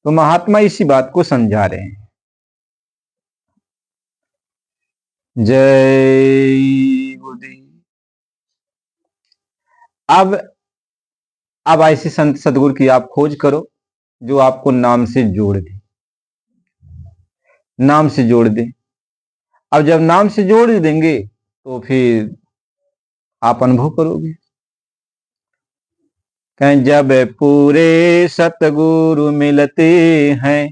तो महात्मा इसी बात को समझा रहे हैं। जय गुरुदेव। अब ऐसे संत सदगुरु की आप खोज करो जो आपको नाम से जोड़ दे, नाम से जोड़ दे। अब जब नाम से जोड़ देंगे तो फिर आप अनुभव करोगे। कहें जब पूरे सतगुरु मिलते हैं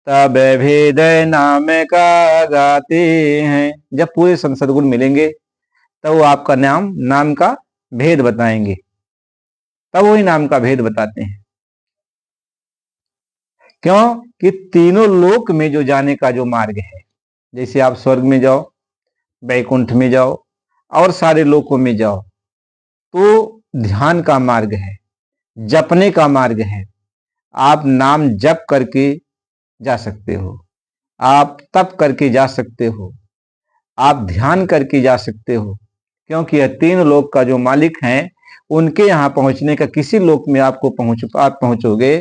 तब भेद नाम का गाते हैं। जब पूरे संत सदगुरु मिलेंगे तब वो आपका नाम का भेद बताएंगे, तब वही नाम का भेद बताते हैं। क्यों कि तीनों लोक में जो जाने का जो मार्ग है, जैसे आप स्वर्ग में जाओ, वैकुंठ में जाओ और सारे लोकों में जाओ, तो ध्यान का मार्ग है, जपने का मार्ग है। आप नाम जप करके जा सकते हो, आप तप करके जा सकते हो, आप ध्यान करके जा सकते हो। क्योंकि यह तीन लोक का जो मालिक हैं उनके यहाँ पहुंचने का, किसी लोक में आप पहुंचोगे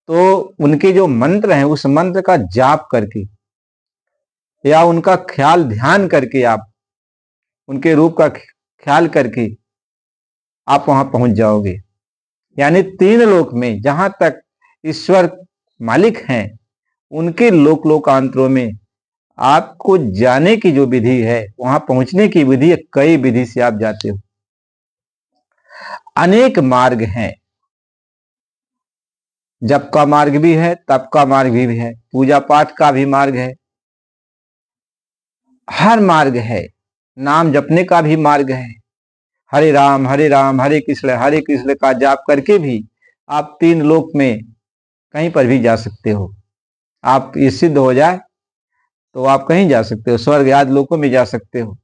तो उनके जो मंत्र हैं उस मंत्र का जाप करके या उनका ख्याल ध्यान करके, आप उनके रूप का ख्याल करके आप वहां पहुंच जाओगे। यानी तीन लोक में जहां तक ईश्वर मालिक हैं उनके लोकांतरों में आपको जाने की जो विधि है, वहां पहुंचने की विधि है, कई विधि से आप जाते हो। अनेक मार्ग हैं, जप का मार्ग भी है, तप का मार्ग भी है, पूजा पाठ का भी मार्ग है, हर मार्ग है। नाम जपने का भी मार्ग है। हरे राम हरे कृष्ण का जाप करके भी आप तीन लोक में कहीं पर भी जा सकते हो। आप ये सिद्ध हो जाए तो आप कहीं जा सकते हो, स्वर्ग आदि लोकों में जा सकते हो।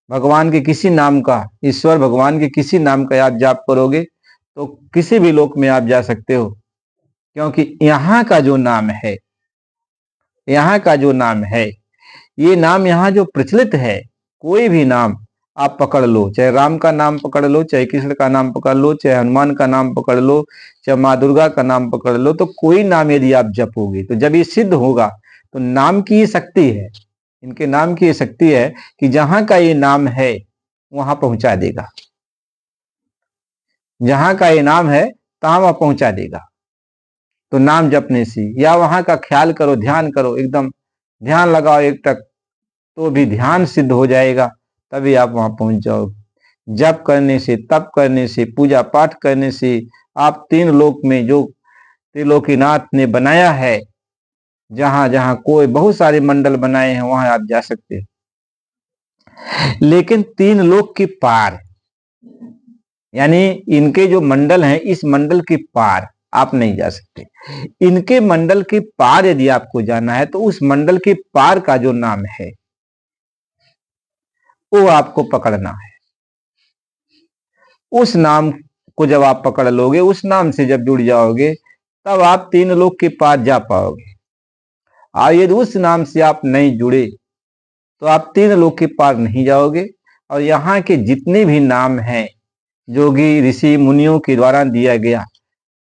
भगवान के किसी नाम का, ईश्वर भगवान के किसी नाम का आप जाप करोगे तो किसी भी लोक में आप जा सकते हो। क्योंकि यहाँ का जो नाम है, यहाँ का जो नाम है, ये नाम यहाँ जो प्रचलित है, कोई भी नाम आप पकड़ लो, चाहे राम का नाम पकड़ लो, चाहे कृष्ण का नाम पकड़ लो, चाहे हनुमान का नाम पकड़ लो, चाहे माँ दुर्गा का नाम पकड़ लो, तो कोई नाम यदि आप जपोगे तो जब ये सिद्ध होगा तो नाम की ये शक्ति है, इनके नाम की ये शक्ति है कि जहां का ये नाम है वहां पहुंचा देगा। जहां का ये नाम है तहां वहां पहुंचा देगा। तो नाम जपने से या वहां का ख्याल करो, ध्यान करो, एकदम ध्यान लगाओ एक तक, तो भी ध्यान सिद्ध हो जाएगा, तभी आप वहां पहुंच जाओगे। जप करने से, तप करने से, पूजा पाठ करने से आप तीन लोक में जो त्रिलोकीनाथ ने बनाया है, जहां जहां कोई बहुत सारे मंडल बनाए हैं वहां आप जा सकते हैं। लेकिन तीन लोक के पार, यानी इनके जो मंडल हैं इस मंडल के पार आप नहीं जा सकते। इनके मंडल के पार यदि आपको जाना है तो उस मंडल के पार का जो नाम है वो आपको पकड़ना है। उस नाम को जब आप पकड़ लोगे, उस नाम से जब जुड़ जाओगे, तब आप तीन लोक के पार जा पाओगे। और यदि उस नाम से आप नहीं जुड़े तो आप तीन लोक के पार नहीं जाओगे। और यहाँ के जितने भी नाम हैं जोगी ऋषि मुनियों के द्वारा दिया गया,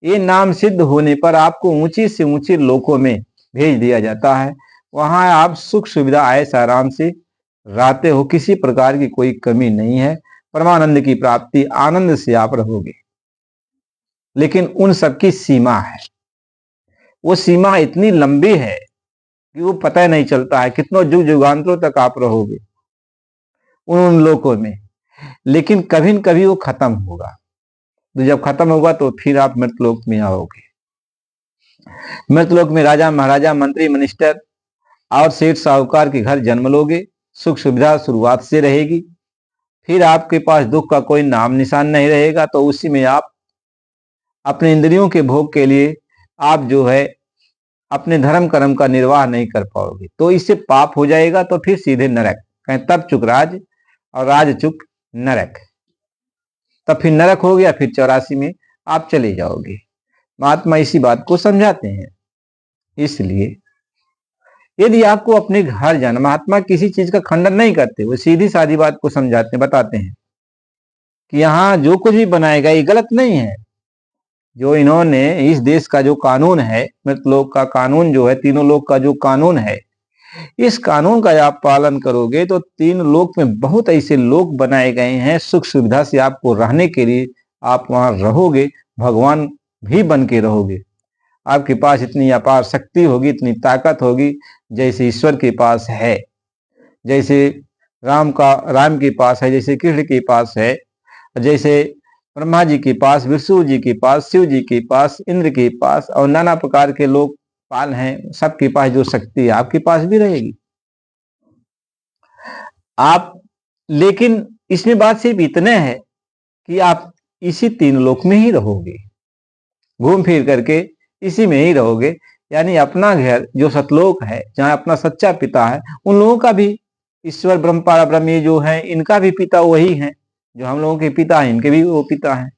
ये नाम सिद्ध होने पर आपको ऊंची से ऊंचे लोकों में भेज दिया जाता है। वहां आप सुख सुविधा ऐसा आराम से रहते हो, किसी प्रकार की कोई कमी नहीं है। परमानंद की प्राप्ति, आनंद से आप रहोगे। लेकिन उन सबकी सीमा है, वो सीमा इतनी लंबी है कि वो पता नहीं चलता है कितनों युग युगांतरों तक आप रहोगे उन लोकों में। लेकिन कभी न कभी वो खत्म होगा, तो जब खत्म होगा तो फिर आप मृतलोक में आओगे। मृतलोक में राजा महाराजा, मंत्री मिनिस्टर और सेठ साहूकार के घर जन्म लोगे। सुख सुविधा शुरुआत से रहेगी, फिर आपके पास दुख का कोई नाम निशान नहीं रहेगा। तो उसी में आप अपने इंद्रियों के भोग के लिए आप जो है अपने धर्म कर्म का निर्वाह नहीं कर पाओगे, तो इससे पाप हो जाएगा। तो फिर सीधे नरक, कहें तब चुक राज और राज चुक नरक। तब फिर नरक हो गया, फिर 84 में आप चले जाओगे। महात्मा इसी बात को समझाते हैं। इसलिए यदि आपको अपने घर जाना, महात्मा किसी चीज का खंडन नहीं करते, वो सीधी सादी बात को समझाते, बताते हैं कि यहाँ जो कुछ भी बनाएगा ये गलत नहीं है। जो इन्होंने इस देश का जो कानून है, मृतलोक का कानून जो है, तीनों लोक का जो कानून है, इस कानून का आप पालन करोगे तो तीन लोक में बहुत ऐसे लोक बनाए गए हैं सुख सुविधा से आपको रहने के लिए। आप वहां रहोगे, भगवान भी बन के रहोगे। आपके पास इतनी अपार शक्ति होगी, इतनी ताकत होगी जैसे ईश्वर के पास है, जैसे राम के पास है, जैसे कृष्ण के पास है, जैसे ब्रह्मा जी के पास, विष्णु जी के पास, शिव जी के पास, इंद्र के पास और नाना प्रकार के लोग पाल हैं। सबके पास जो शक्ति है आपके पास भी रहेगी। आप लेकिन इसमें बात सिर्फ इतने है कि आप इसी तीन लोक में ही रहोगे, घूम फिर करके इसी में ही रहोगे। यानी अपना घर जो सतलोक है, जहां अपना सच्चा पिता है, उन लोगों का भी ईश्वर ब्रह्म परब्रह्म ये जो है, इनका भी पिता वही है जो हम लोगों के पिता हैं, इनके भी वो पिता हैं।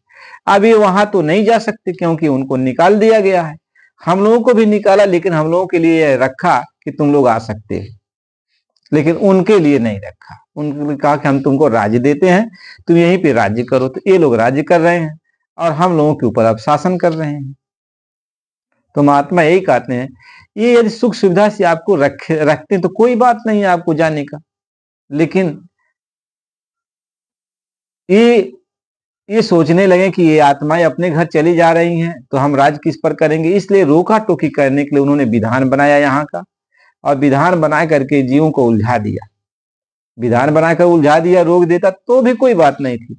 अब ये वहां तो नहीं जा सकते क्योंकि उनको निकाल दिया गया है। हम लोगों को भी निकाला, लेकिन हम लोगों के लिए रखा कि तुम लोग आ सकते हैं, लेकिन उनके लिए नहीं रखा। उन्होंने कहा कि हम तुमको राज्य देते हैं, तुम यहीं पे राज्य करो। तो ये लोग राज्य कर रहे हैं और हम लोगों के ऊपर अब शासन कर रहे हैं। तो महात्मा यही कहते हैं, ये यदि सुख सुविधा से आपको रखते हैं तो कोई बात नहीं है आपको जाने का, लेकिन ये सोचने लगे कि ये आत्माएं अपने घर चली जा रही हैं तो हम राज किस पर करेंगे। इसलिए रोका टोकी करने के लिए उन्होंने विधान बनाया यहाँ का, और विधान बना करके जीवों को उलझा दिया। विधान बनाकर उलझा दिया, रोक देता तो भी कोई बात नहीं थी,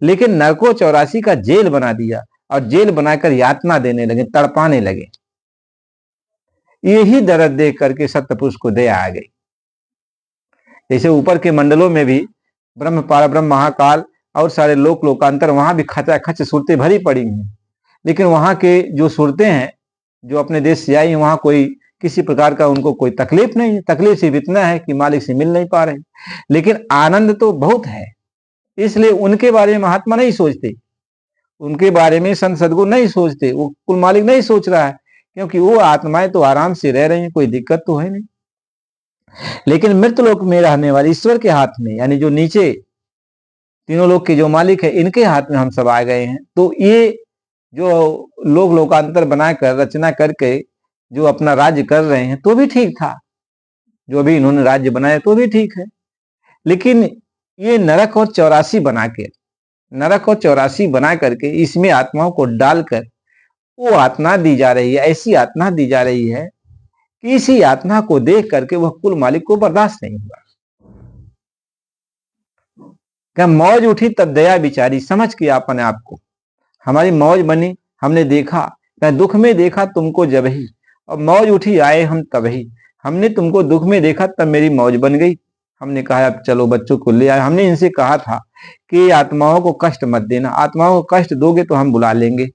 लेकिन नरको 84 का जेल बना दिया और जेल बनाकर यातना देने लगे, तड़पाने लगे। यही दर्द देख करके सत्यपुरुष को दया आ गई। जैसे ऊपर के मंडलों में भी ब्रह्म परब्रह्म महाकाल और सारे लोक लोकांतर, वहां भी खचाखच सूरतें भरी पड़ी हैं, लेकिन वहां के जो सूरतें हैं जो अपने देश से आई, वहां कोई किसी प्रकार का उनको कोई तकलीफ नहीं है। तकलीफ सिर्फ इतना है कि मालिक से मिल नहीं पा रहे, लेकिन आनंद तो बहुत है। इसलिए उनके बारे में महात्मा नहीं सोचते, उनके बारे में संत सदगुरु नहीं सोचते, वो कुल मालिक नहीं सोच रहा है, क्योंकि वो आत्माएं तो आराम से रह रही हैं, कोई दिक्कत तो है नहीं। लेकिन मृतलोक में रहने वाले ईश्वर के हाथ में, यानी जो नीचे तीनों लोक के जो मालिक है, इनके हाथ में हम सब आ गए हैं। तो ये जो लोक लोकांतर बनाकर रचना करके जो अपना राज्य कर रहे हैं तो भी ठीक था, जो अभी इन्होंने राज्य बनाया तो भी ठीक है। लेकिन ये नरक और 84 बना के, नरक और 84 बना करके इसमें आत्माओं को डालकर वो आत्मा दी जा रही है, ऐसी आत्मा दी जा रही है कि इसी आत्मा को देख करके वह कुल मालिक को बर्दाश्त नहीं हुआ। क्या मौज उठी तब दया बिचारी, समझ किया अपने आप को, हमारी मौज बनी, हमने देखा, क्या दुख में देखा तुमको जब ही, और मौज उठी आए हम तभी। हमने तुमको दुख में देखा तब मेरी मौज बन गई। हमने कहा अब चलो बच्चों को ले आए। हमने इनसे कहा था कि आत्माओं को कष्ट मत देना, आत्माओं को कष्ट दोगे तो हम बुला लेंगे।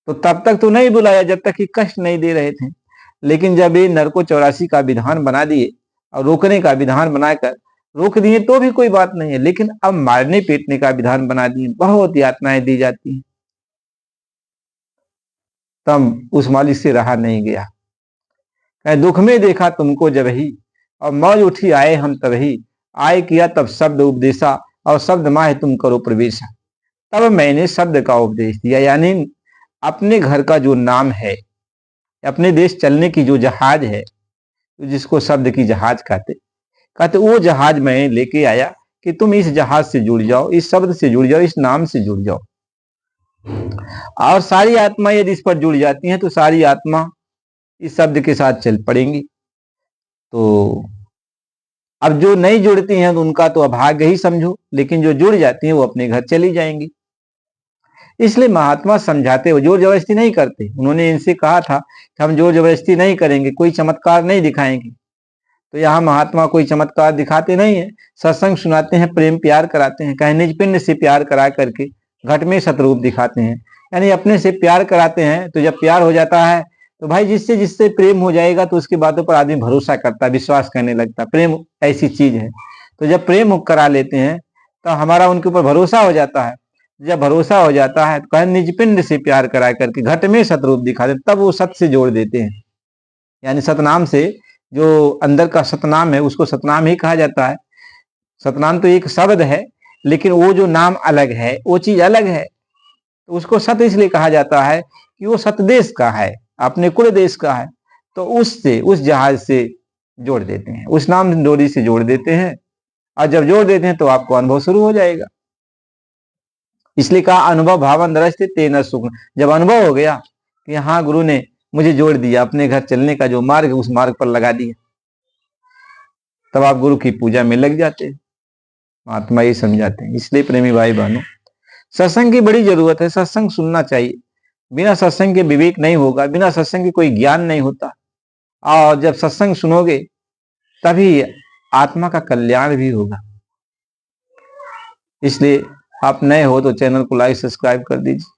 तो तब तक तो नहीं बुलाया जब तक कि कष्ट नहीं दे रहे थे, लेकिन जब ये नरको 84 का विधान बना दिए और रोकने का विधान बनाकर रोक दिए तो भी कोई बात नहीं है, लेकिन अब मारने पीटने का विधान बना दिए, बहुत यातनाएं दी जाती हैं। तब उस मालिक से रहा नहीं गया, दुख में देखा तुमको जब ही, और मौज उठी आए हम तभी। आए किया तब शब्द उपदेशा, और शब्द माहे तुम करो प्रवेशा। तब मैंने शब्द का उपदेश दिया, यानी अपने घर का जो नाम है, अपने देश चलने की जो जहाज है, जिसको शब्द की जहाज कहते वो जहाज मैं लेके आया कि तुम इस जहाज से जुड़ जाओ, इस शब्द से जुड़ जाओ, इस नाम से जुड़ जाओ। और सारी आत्मा यदि इस पर जुड़ जाती हैं तो सारी आत्मा इस शब्द के साथ चल पड़ेंगी। तो अब जो नहीं जुड़ती हैं तो उनका तो अभाग्य ही समझो, लेकिन जो जुड़ जाती हैं वो अपने घर चली जाएंगी। इसलिए महात्मा समझाते हुए जोर जबरदस्ती नहीं करते। उन्होंने इनसे कहा था कि हम जोर जबरदस्ती नहीं करेंगे, कोई चमत्कार नहीं दिखाएंगे। तो यहाँ महात्मा कोई चमत्कार दिखाते नहीं है, सत्संग सुनाते हैं, प्रेम प्यार कराते हैं, कहीं निज पिंड से प्यार करा करके घट में सतरूप दिखाते हैं, यानी अपने से प्यार कराते हैं। तो जब प्यार हो जाता है तो भाई जिससे जिससे प्रेम हो जाएगा तो उसकी बातों पर आदमी भरोसा करता, विश्वास करने लगता। प्रेम ऐसी चीज है, तो जब प्रेम करा लेते हैं तो हमारा उनके ऊपर भरोसा हो जाता है। जब भरोसा हो जाता है तो कहीं निज पिंड से प्यार करा करके घट में सतरूप दिखा देते, तब वो सत से जोड़ देते हैं। यानी सतनाम से, जो अंदर का सतनाम है उसको सतनाम ही कहा जाता है। सतनाम तो एक शब्द है, लेकिन वो जो नाम अलग है, वो चीज अलग है। तो उसको सत इसलिए कहा जाता है कि वो सतदेश का है, अपने कुल देश का है। तो उससे, उस जहाज से जोड़ देते हैं, उस नाम डोरी से जोड़ देते हैं, और जब जोड़ देते हैं तो आपको अनुभव शुरू हो जाएगा। इसलिए कहा अनुभव भावन दृष्टि तेन सुख। जब अनुभव हो गया कि हाँ गुरु ने मुझे जोड़ दिया, अपने घर चलने का जो मार्ग उस मार्ग पर लगा दिया, तब आप गुरु की पूजा में लग जाते हैं। महात्मा ये समझाते हैं। इसलिए प्रेमी भाई बहनों, सत्संग की बड़ी जरूरत है। सत्संग सुनना चाहिए। बिना सत्संग के विवेक नहीं होगा, बिना सत्संग के कोई ज्ञान नहीं होता। और जब सत्संग सुनोगे तभी आत्मा का कल्याण भी होगा। इसलिए आप नए हो तो चैनल को लाइक सब्सक्राइब कर दीजिए।